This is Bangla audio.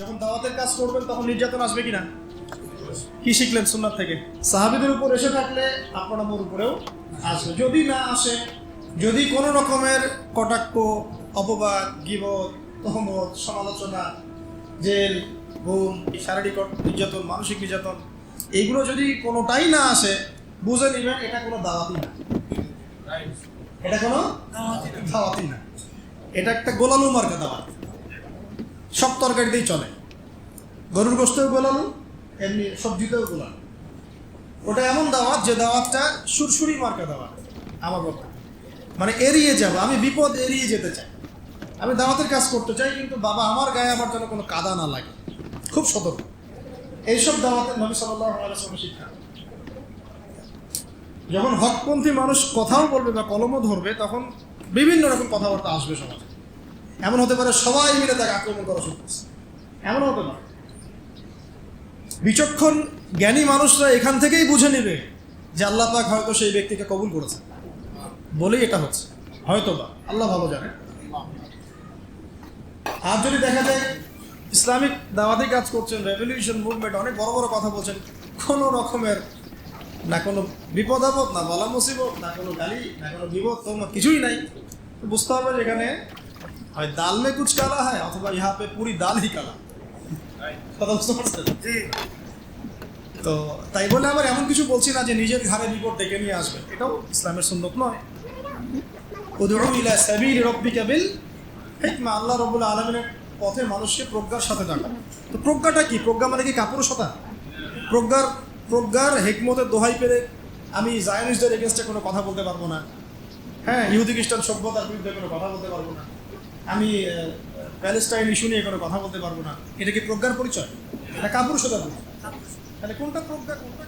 যখন দাওয়াতের কাজ করবেন তখন নির্যাতন আসবে কিনা? কি শিখলেন সুন্নাত থেকে? সাহাবীদের উপর এসে থাকলে আপনার উপরেও আসবে। যদি না আসে, যদি কোনো রকমের কটাক্ষ, অপবাদ, গীবত, তহমত, সমালোচনা, জেল, গুম, শারীরিক নির্যাতন, মানসিক নির্যাতন, এইগুলো যদি কোনোটাই না আসে, বুঝে নেবেন এটা কোনো দাওয়াতই না। এটা কোনো দাওয়াতই না, এটা একটা গোলালু মার্কা দাওয়াত। সব তরকারিতেই চলে, গরুর গোশতেও গোলালু, এমনি সবজিতেও গোলালু। ওটা এমন দাওয়াত যে দাওয়াতটা সুরসুরি মার্কা দাওয়াত। আমার কথা মানে এড়িয়ে যাব, আমি বিপদ এড়িয়ে যেতে চাই, আমি দাওয়াতের কাজ করতে চাই, কিন্তু বাবা আমার গায়ে আমার যেন কোনো কাদা না লাগে, খুব সতর্ক। এইসব দাওয়াতের নবী সাল্লাল্লাহু আলাইহি ওয়াসাল্লাম শিক্ষা। যখন হকপন্থী মানুষ কথাও বলবে বা কলমও ধরবে, তখন বিভিন্ন রকম কথাবার্তা আসবে সমাজে। এমন হতে পারে সবাই মিলে তাকে আক্রমণ করা শুরু করছে, এমন হতে পারে। বিচক্ষণ জ্ঞানী মানুষরা এখান থেকেই বুঝে নেবে যে আল্লাহ পাক হয়তো সেই ব্যক্তিকে কবুল করেছে বলেই এটা হচ্ছে, হয়তো বা, আল্লাহ ভালো জানে। আর যদি দেখা যায় ইসলামিক দাওয়াতি কাজ করছেন, রেভলিউশন মুভমেন্ট, অনেক বড় বড় কথা বলছেন, কোনো রকমের না কোনো বিপদ আপদ, না বলা মুসিবত, না কোনো গালি, না কোনো বিপদ, তোমার কিছুই নাই, বুঝতে হবে যেখানে হয় দাল মে কুছ কালা হয়, অথবা ইহা পে পুরি দাল হি কালা। কথা বুঝতে পারছেন? তো তাই বলে আবার এমন কিছু বলছি না যে নিজের ঘাড়ে বিপদ ডেকে নিয়ে আসবে, এটাও ইসলামের সুন্নত নয়। উদউ ইলা সাবিল রাব্বিকা বিল হিকমা, আল্লাহ রাব্বুল আলামিনের পথে মানুষকে প্রজ্ঞার সাথে ডাকা। তো প্রজ্ঞাটা কি? প্রজ্ঞা মানে কি কাপুরুষতা? প্রজ্ঞার হিকমতের দোহাই পেরে আমি জায়নিস্টদের এগেনস্টে কোনো কথা বলতে পারবো না, হ্যাঁ, ইহুদি খ্রিস্টান সভ্যতার বিরুদ্ধে কোনো কথা বলতে পারবো না, আমি প্যালেস্টাইন ইস্যু নিয়ে কোনো কথা বলতে পারবো না, এটা কি প্রজ্ঞার পরিচয়? এটা কাপুরুষতার পরিচয়। তাহলে কোনটা প্রজ্ঞা, কোনটা